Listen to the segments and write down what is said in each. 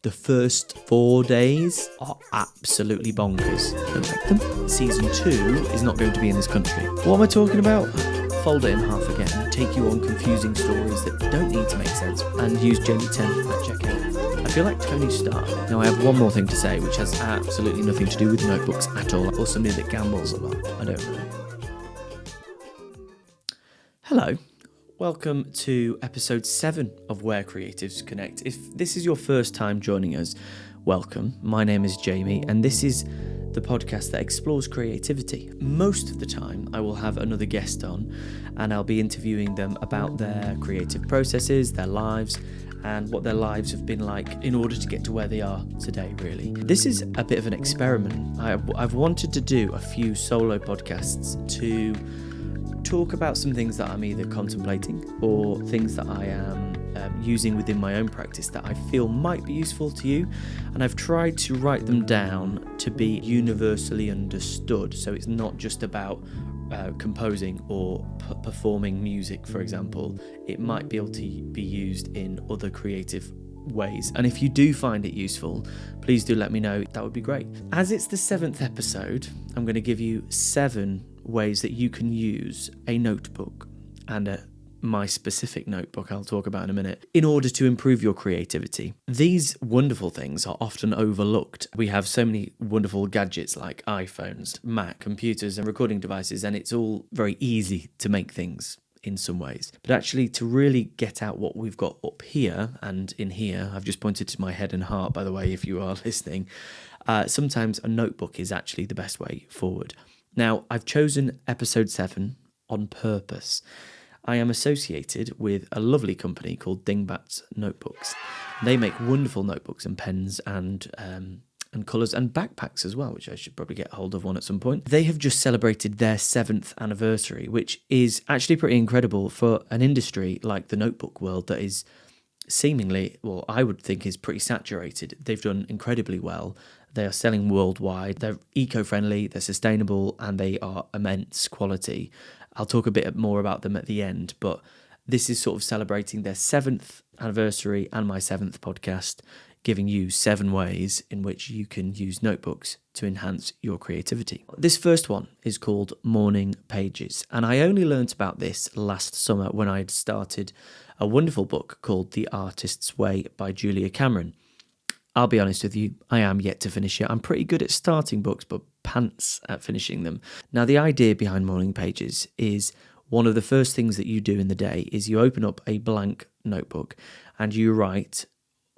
The first 4 days are absolutely bonkers. Don't like them. Season 2 is not going to be in this country. What am I talking about? Fold it in half again, take you on confusing stories that don't need to make sense, and use Jamie 10 at checkout. I feel like Tony Stark. Now I have one more thing to say, which has absolutely nothing to do with notebooks at all, or somebody that gambles a lot. I don't know. Hello. Welcome to episode 7 of Where Creatives Connect. If this is your first time joining us, welcome. My name is Jamie, and this is the podcast that explores creativity. Most of the time, I will have another guest on, and I'll be interviewing them about their creative processes, their lives, and what their lives have been like in order to get to where they are today, really. This is a bit of an experiment. I've wanted to do a few solo podcasts to talk about some things that I'm either contemplating or things that I am using within my own practice that I feel might be useful to you, and I've tried to write them down to be universally understood, so it's not just about composing or performing music, for example. It might be able to be used in other creative ways, and if you do find it useful, please do let me know. That would be great. As it's the 7th episode, I'm going to give you 7 ways that you can use a notebook and my specific notebook I'll talk about in a minute in order to improve your creativity. These wonderful things are often overlooked. We have so many wonderful gadgets like iPhones, Mac, computers and recording devices, and it's all very easy to make things in some ways. But actually, to really get out what we've got up here and in here, I've just pointed to my head and heart, by the way, if you are listening, sometimes a notebook is actually the best way forward. Now, I've chosen episode 7 on purpose. I am associated with a lovely company called Dingbats notebooks. They make wonderful notebooks and pens and colours and backpacks as well, which I should probably get hold of one at some point. They have just celebrated their 7th anniversary, which is actually pretty incredible for an industry like the notebook world that is seemingly, well, I would think is pretty saturated. They've done incredibly well. They are selling worldwide. They're eco-friendly, they're sustainable, and they are immense quality. I'll talk a bit more about them at the end, but this is sort of celebrating their 7th anniversary and my 7th podcast, giving you 7 ways in which you can use notebooks to enhance your creativity. This first one is called Morning Pages, and I only learnt about this last summer when I had started a wonderful book called The Artist's Way by Julia Cameron. I'll be honest with you, I am yet to finish it. I'm pretty good at starting books, but pants at finishing them. Now, the idea behind Morning Pages is one of the first things that you do in the day is you open up a blank notebook and you write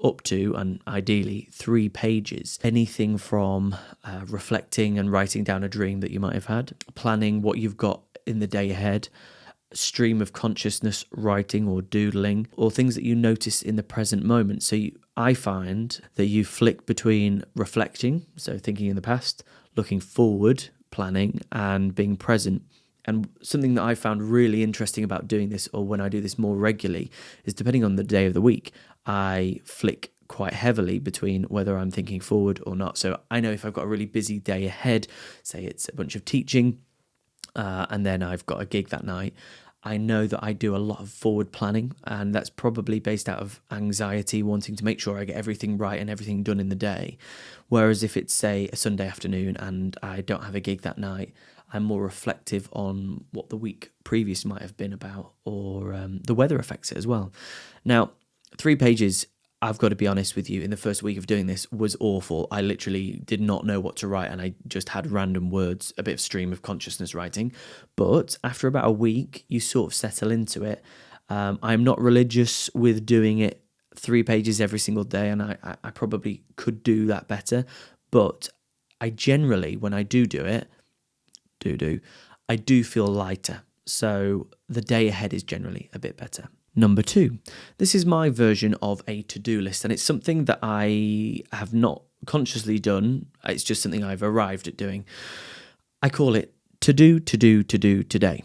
up to, and ideally, 3 pages. Anything from reflecting and writing down a dream that you might have had, planning what you've got in the day ahead, stream of consciousness writing or doodling, or things that you notice in the present moment. So I find that you flick between reflecting, so thinking in the past, looking forward, planning, and being present. And something that I found really interesting about doing this, or when I do this more regularly, is depending on the day of the week, I flick quite heavily between whether I'm thinking forward or not. So I know if I've got a really busy day ahead, say it's a bunch of teaching, and then I've got a gig that night, I know that I do a lot of forward planning, and that's probably based out of anxiety, wanting to make sure I get everything right and everything done in the day. Whereas if it's, say, a Sunday afternoon and I don't have a gig that night, I'm more reflective on what the week previous might have been about, or the weather affects it as well. Now, 3 pages, I've got to be honest with you, in the first week of doing this was awful. I literally did not know what to write, and I just had random words, a bit of stream of consciousness writing. But after about a week, you sort of settle into it. I'm not religious with doing it 3 pages every single day, and I probably could do that better. But I generally, when I do it, I do feel lighter. So the day ahead is generally a bit better. Number 2, this is my version of a to-do list, and it's something that I have not consciously done. It's just something I've arrived at doing. I call it to do today.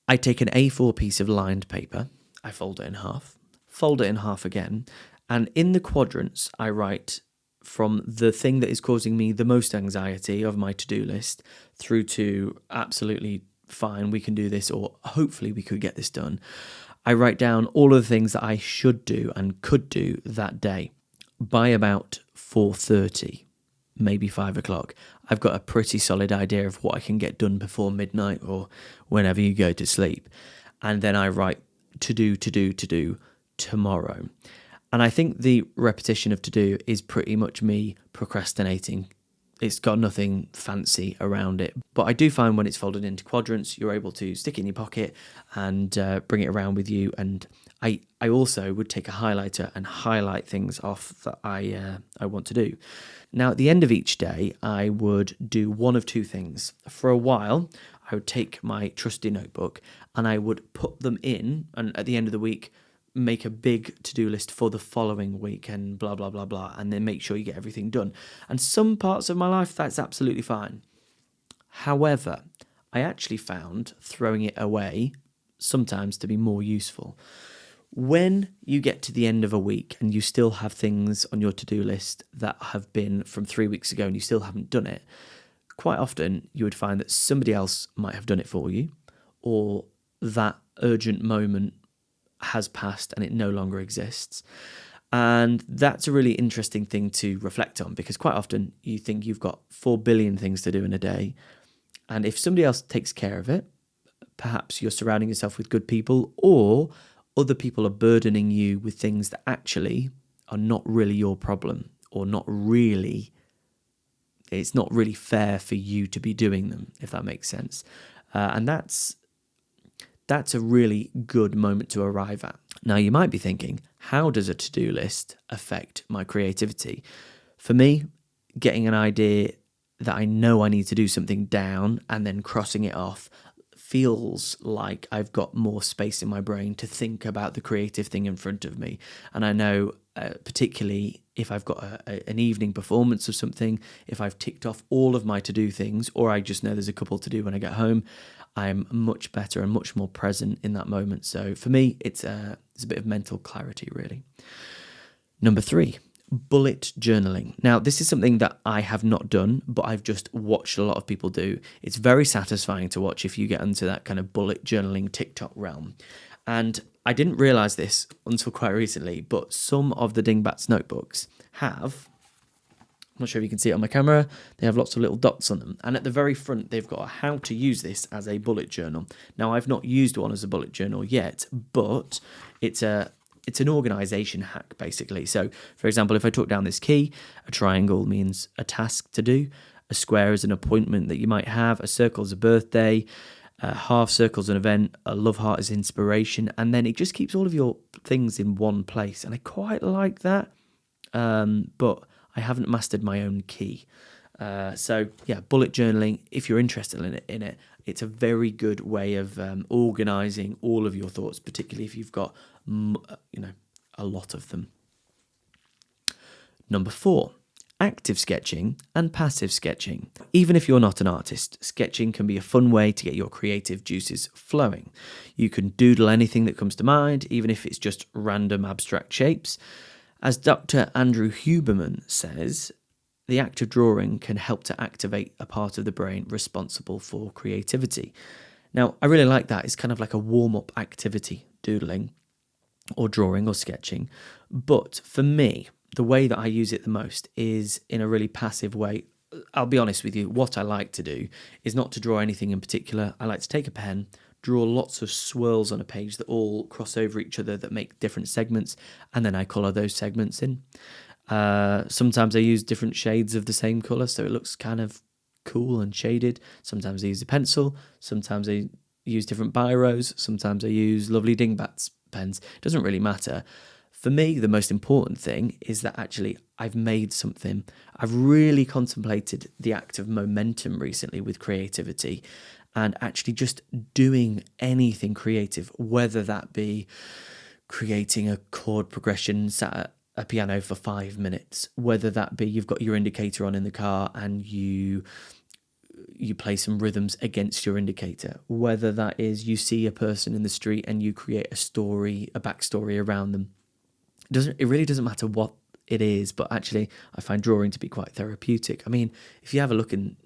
I take an A4 piece of lined paper, I fold it in half again, and in the quadrants I write from the thing that is causing me the most anxiety of my to-do list through to absolutely fine, we can do this, or hopefully we could get this done. I write down all of the things that I should do and could do that day. by about 4:30, maybe 5 o'clock, I've got a pretty solid idea of what I can get done before midnight or whenever you go to sleep. And then I write to do tomorrow. And I think the repetition of to do is pretty much me procrastinating. It's got nothing fancy around it. But I do find when it's folded into quadrants, you're able to stick it in your pocket and bring it around with you. And I also would take a highlighter and highlight things off that I want to do. Now, at the end of each day, I would do one of two things. For a while, I would take my trusty notebook and I would put them in, and at the end of the week, make a big to-do list for the following week and blah, blah, blah, blah, and then make sure you get everything done. And some parts of my life, that's absolutely fine. However, I actually found throwing it away sometimes to be more useful. When you get to the end of a week and you still have things on your to-do list that have been from 3 weeks ago and you still haven't done it, quite often you would find that somebody else might have done it for you, or that urgent moment has passed and it no longer exists. And that's a really interesting thing to reflect on, because quite often you think you've got 4 billion things to do in a day. And if somebody else takes care of it, perhaps you're surrounding yourself with good people, or other people are burdening you with things that actually are not really your problem, or it's not really fair for you to be doing them, if that makes sense. And that's a really good moment to arrive at. Now, you might be thinking, how does a to-do list affect my creativity? For me, getting an idea that I know I need to do something down and then crossing it off feels like I've got more space in my brain to think about the creative thing in front of me. And I know, particularly if I've got an evening performance of something, if I've ticked off all of my to-do things, or I just know there's a couple to do when I get home, I'm much better and much more present in that moment. So for me, it's a bit of mental clarity, really. Number 3, bullet journaling. Now, this is something that I have not done, but I've just watched a lot of people do. It's very satisfying to watch if you get into that kind of bullet journaling TikTok realm. And I didn't realize this until quite recently, but some of the Dingbats notebooks have, I'm not sure if you can see it on my camera, they have lots of little dots on them. And at the very front, they've got a how to use this as a bullet journal. Now, I've not used one as a bullet journal yet, but it's an organisation hack, basically. So, for example, if I took down this key, a triangle means a task to do, a square is an appointment that you might have, a circle is a birthday, a half circle is an event, a love heart is inspiration, and then it just keeps all of your things in one place. And I quite like that, but I haven't mastered my own key. So yeah, bullet journaling, if you're interested in it, it's a very good way of organising all of your thoughts, particularly if you've got a lot of them. Number 4, active sketching and passive sketching. Even if you're not an artist, sketching can be a fun way to get your creative juices flowing. You can doodle anything that comes to mind, even if it's just random abstract shapes. As Dr. Andrew Huberman says, the act of drawing can help to activate a part of the brain responsible for creativity. Now, I really like that. It's kind of like a warm-up activity, doodling or drawing or sketching. But for me, the way that I use it the most is in a really passive way. I'll be honest with you, what I like to do is not to draw anything in particular. I like to take a pen, draw lots of swirls on a page that all cross over each other that make different segments, and then I colour those segments in. Sometimes I use different shades of the same colour, so it looks kind of cool and shaded. Sometimes I use a pencil, sometimes I use different biros, sometimes I use lovely Dingbats pens. It doesn't really matter. For me, the most important thing is that actually I've made something. I've really contemplated the act of momentum recently with creativity, and actually just doing anything creative, whether that be creating a chord progression sat at a piano for 5 minutes, whether that be you've got your indicator on in the car and you play some rhythms against your indicator, whether that is you see a person in the street and you create a story, a backstory around them. It really doesn't matter what it is, but actually I find drawing to be quite therapeutic. I mean, if you have a look in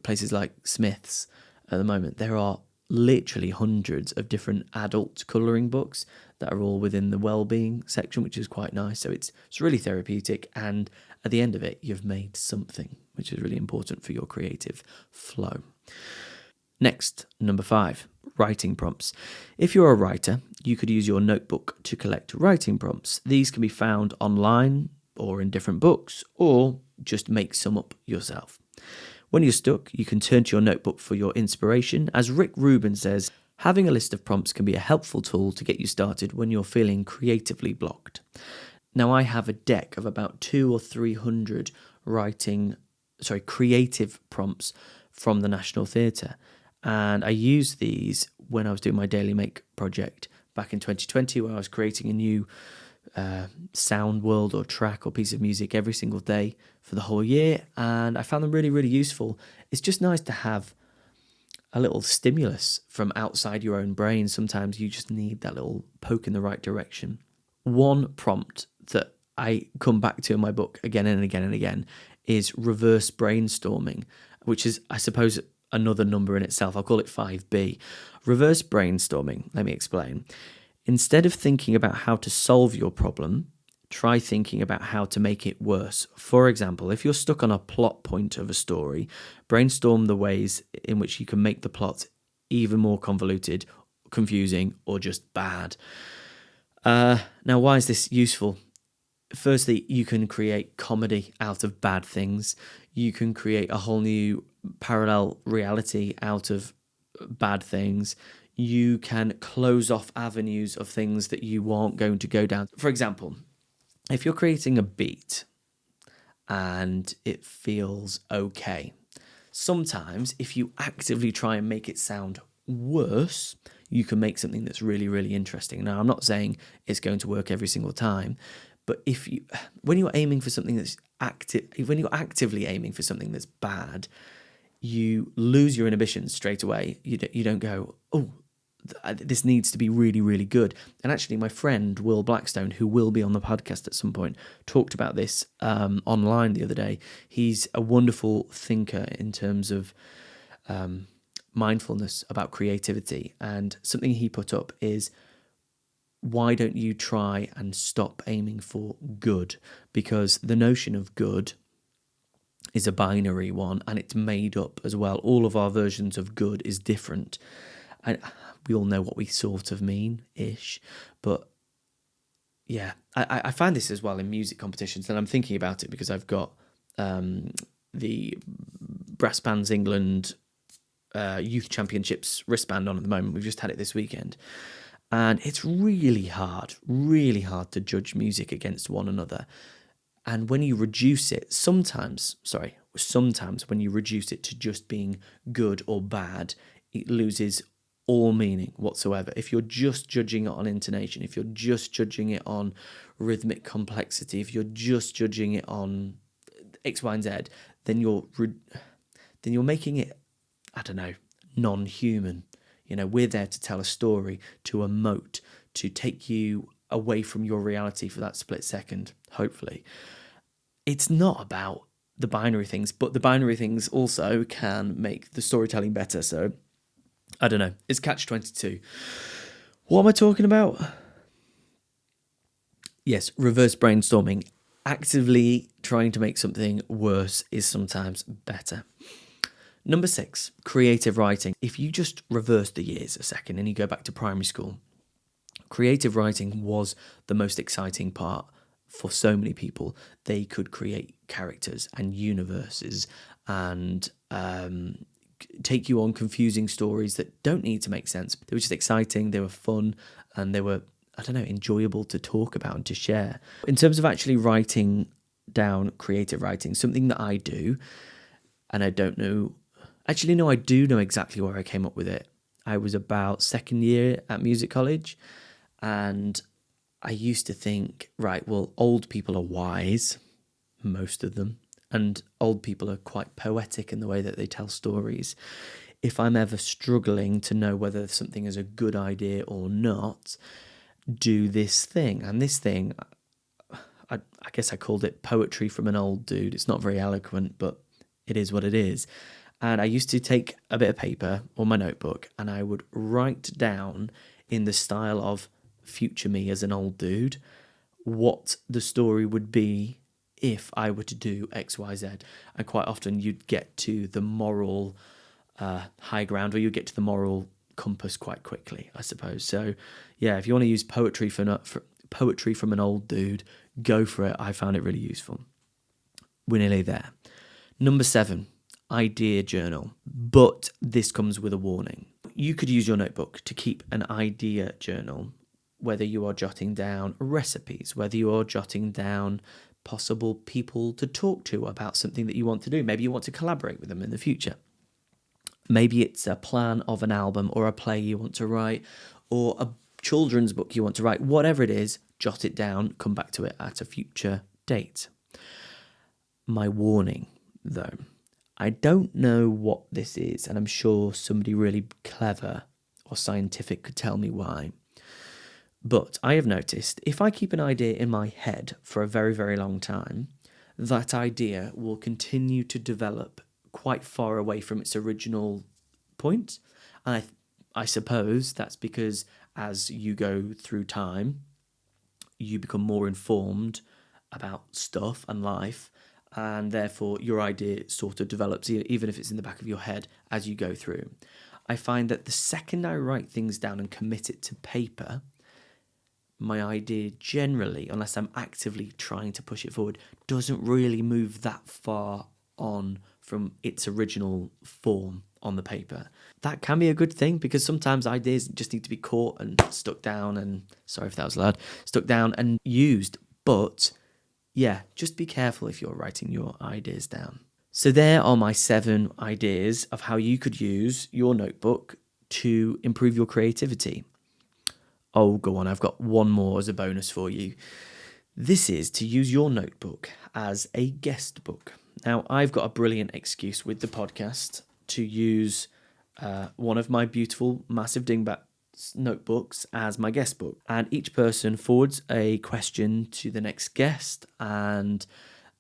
places like Smith's at the moment, there are literally hundreds of different adult colouring books that are all within the well-being section, which is quite nice. So it's really therapeutic, and at the end of it, you've made something, which is really important for your creative flow. Next, number 5, writing prompts. If you're a writer, you could use your notebook to collect writing prompts. These can be found online or in different books, or just make some up yourself. When you're stuck, you can turn to your notebook for your inspiration. As Rick Rubin says, having a list of prompts can be a helpful tool to get you started when you're feeling creatively blocked. Now, I have a deck of about 200 or 300 creative prompts from the National Theatre. And I used these when I was doing my Daily Make project back in 2020, where I was creating a new sound world or track or piece of music every single day for the whole year. And I found them really, really useful. It's just nice to have a little stimulus from outside your own brain. Sometimes you just need that little poke in the right direction. One prompt that I come back to in my book again and again and again is reverse brainstorming, which is, I suppose, another number in itself. I'll call it 5B. Reverse brainstorming, let me explain. Instead of thinking about how to solve your problem, try thinking about how to make it worse. For example, if you're stuck on a plot point of a story, brainstorm the ways in which you can make the plot even more convoluted, confusing, or just bad. Now, why is this useful? Firstly, you can create comedy out of bad things. You can create a whole new parallel reality out of bad things. You can close off avenues of things that you aren't going to go down. For example, if you're creating a beat and it feels okay, sometimes if you actively try and make it sound worse, you can make something that's really, really interesting. Now, I'm not saying it's going to work every single time, but when you're aiming for something that's when you're actively aiming for something that's bad, you lose your inhibitions straight away. You don't go, oh, this needs to be really, really good. And actually, my friend Will Blackstone, who will be on the podcast at some point, talked about this online the other day. He's a wonderful thinker in terms of mindfulness about creativity. And something he put up is, why don't you try and stop aiming for good? Because the notion of good is a binary one, and it's made up as well. All of our versions of good is different. And we all know what we sort of mean-ish. But yeah, I find this as well in music competitions, and I'm thinking about it because I've got the Brass Bands England Youth Championships wristband on at the moment. We've just had it this weekend. And it's really hard to judge music against one another. And when you reduce it, sometimes when you reduce it to just being good or bad, it loses all meaning whatsoever. If you're just judging it on intonation, if you're just judging it on rhythmic complexity, if you're just judging it on X, Y, and Z, then you're making it, I don't know, non-human. You know, we're there to tell a story, to emote, to take you away from your reality for that split second, hopefully. It's not about the binary things, but the binary things also can make the storytelling better. So, I don't know. It's catch-22. What am I talking about? Yes, reverse brainstorming. Actively trying to make something worse is sometimes better. Number 6, creative writing. If you just reverse the years a second and you go back to primary school, creative writing was the most exciting part for so many people. They could create characters and universes and take you on confusing stories that don't need to make sense. They were just exciting, they were fun, and they were, I don't know, enjoyable to talk about and to share. In terms of actually writing down creative writing, something that I do, and I don't know, actually, no, I do know exactly where I came up with it. I was about second year at music college, and I used to think, right, well, old people are wise, most of them, and old people are quite poetic in the way that they tell stories. If I'm ever struggling to know whether something is a good idea or not, do this thing. And this thing, I guess I called it poetry from an old dude. It's not very eloquent, but it is what it is. And I used to take a bit of paper or my notebook and I would write down in the style of future me as an old dude what the story would be if I were to do X, Y, Z. And quite often you'd get to the moral high ground, or you'd get to the moral compass quite quickly, I suppose. So yeah, if you want to use poetry poetry from an old dude, go for it. I found it really useful. We're nearly there. Number 7, idea journal. But this comes with a warning. You could use your notebook to keep an idea journal, whether you are jotting down recipes, whether you are jotting down possible people to talk to about something that you want to do. Maybe you want to collaborate with them in the future. Maybe it's a plan of an album or a play you want to write, or a children's book you want to write. Whatever it is, jot it down, come back to it at a future date. My warning, though, I don't know what this is, and I'm sure somebody really clever or scientific could tell me why. But I have noticed if I keep an idea in my head for a very, very long time, that idea will continue to develop quite far away from its original point. And I suppose that's because as you go through time, you become more informed about stuff and life, and therefore your idea sort of develops, even if it's in the back of your head as you go through. I find that the second I write things down and commit it to paper, my idea generally, unless I'm actively trying to push it forward, doesn't really move that far on from its original form on the paper. That can be a good thing, because sometimes ideas just need to be caught and stuck down and, sorry if that was loud, stuck down and used. But yeah, just be careful if you're writing your ideas down. So there are my 7 ideas of how you could use your notebook to improve your creativity. Oh, go on, I've got one more as a bonus for you. This is to use your notebook as a guest book. Now, I've got a brilliant excuse with the podcast to use one of my beautiful, massive Dingbats notebooks as my guest book. And each person forwards a question to the next guest, and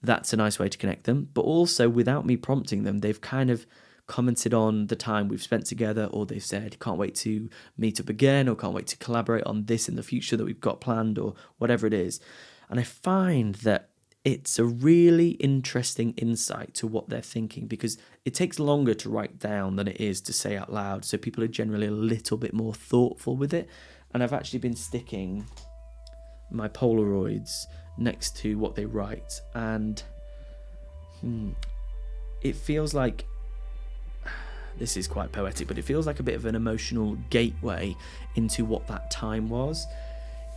that's a nice way to connect them. But also, without me prompting them, they've kind of commented on the time we've spent together, or they've said, can't wait to meet up again, or can't wait to collaborate on this in the future that we've got planned, or whatever it is. And I find that it's a really interesting insight to what they're thinking, because it takes longer to write down than it is to say out loud. So people are generally a little bit more thoughtful with it. And I've actually been sticking my Polaroids next to what they write. And it feels like, this is quite poetic, but it feels like a bit of an emotional gateway into what that time was.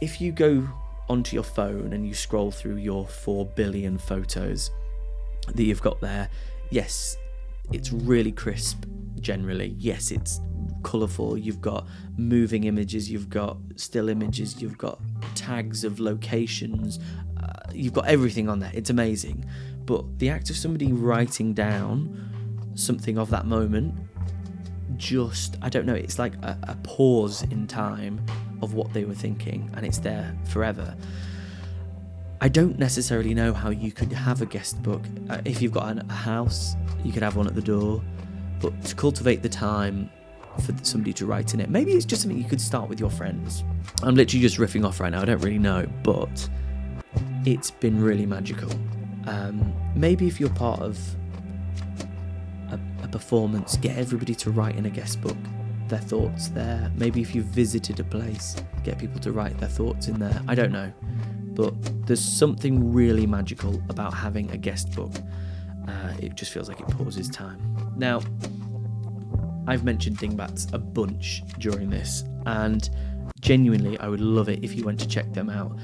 If you go onto your phone and you scroll through your 4 billion photos that you've got there, yes, it's really crisp generally. Yes, it's colourful. You've got moving images, you've got still images, you've got tags of locations, you've got everything on there. It's amazing. But the act of somebody writing down something of that moment, just, I don't know, it's like a pause in time of what they were thinking, and it's there forever. I don't necessarily know how you could have a guest book. If you've got a house, you could have one at the door, but to cultivate the time for somebody to write in it, maybe it's just something you could start with your friends. I'm literally just riffing off right now, I don't really know, but it's been really magical. Maybe if you're part of a performance, get everybody to write in a guest book their thoughts there. Maybe if you've visited a place, get people to write their thoughts in there. I don't know, but there's something really magical about having a guest book. It just feels like it pauses time. Now, I've mentioned Dingbats a bunch during this, and genuinely I would love it if you went to check them out.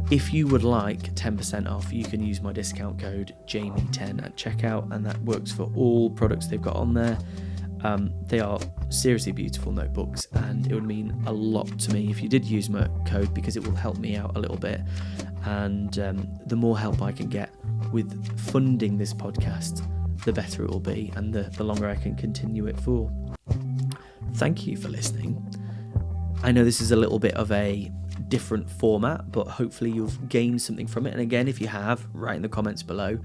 If you would like 10% off, you can use my discount code Jamie10 at checkout, and that works for all products they've got on there. They are seriously beautiful notebooks, and it would mean a lot to me if you did use my code, because it will help me out a little bit, and the more help I can get with funding this podcast, the better it will be, and the longer I can continue it for. Thank you for listening. I know this is a little bit of a different format, but hopefully you've gained something from it, and again, if you have, write in the comments below.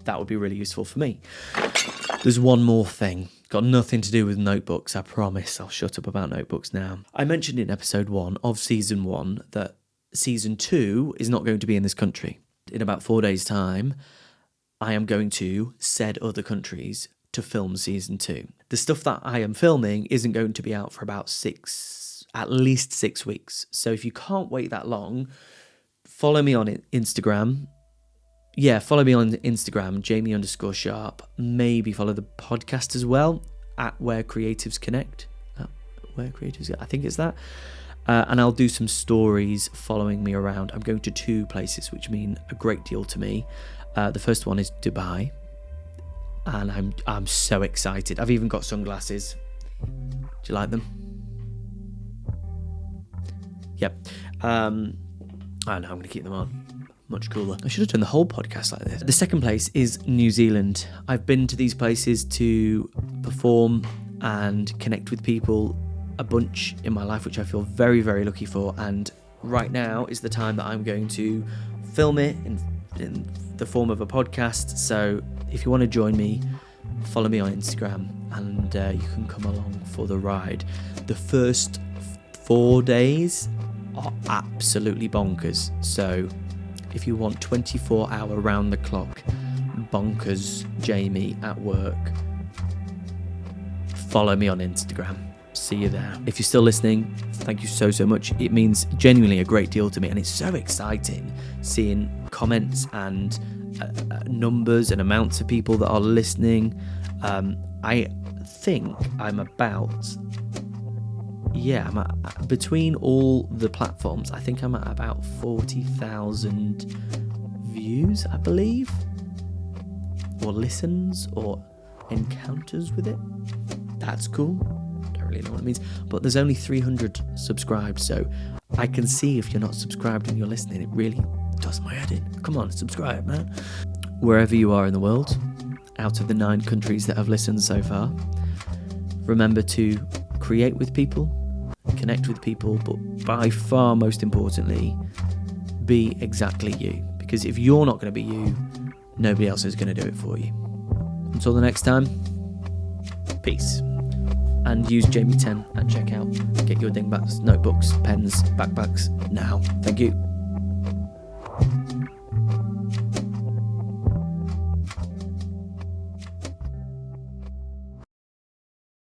That would be really useful for me. There's one more thing. Got nothing to do with notebooks, I promise. I'll shut up about notebooks now. I mentioned in episode 1 of season 1 that season 2 is not going to be in this country. In about 4 days' time, I am going to said other countries to film season 2. The stuff that I am filming isn't going to be out for about at least 6 weeks. So if you can't wait that long, follow me on Instagram. Yeah, follow me on Instagram, Jamie_Sharp. Maybe follow the podcast as well, at Where Creatives Connect. I think it's that. And I'll do some stories following me around. I'm going to 2 places which mean a great deal to me. The first one is Dubai, and I'm so excited. I've even got sunglasses. Do you like them? Yep. I know I'm going to keep them on. Much cooler. I should have done the whole podcast like this. The second place is New Zealand. I've been to these places to perform and connect with people a bunch in my life, which I feel very, very lucky for. And right now is the time that I'm going to film it in the form of a podcast. So if you want to join me, follow me on Instagram, and you can come along for the ride. The first 4 days are absolutely bonkers. So if you want 24-hour round-the-clock bonkers Jamie at work, follow me on Instagram. See you there. If you're still listening, thank you so much. It means genuinely a great deal to me, and it's so exciting seeing comments and numbers and amounts of people that are listening. I think I'm between all the platforms, I think I'm at about 40,000 views, I believe, or listens or encounters with it. That's cool. Don't really know what it means, but there's only 300 subscribed, so I can see if you're not subscribed and you're listening. It really does my head in. Come on, subscribe, man. Wherever you are in the world, out of the 9 countries that have listened so far, remember to create with people, connect with people, but by far most importantly, be exactly you. Because if you're not going to be you, nobody else is going to do it for you. Until the next time, peace. And use Jamie10 at checkout. Get your Dingbats notebooks, pens, backpacks now. Thank you.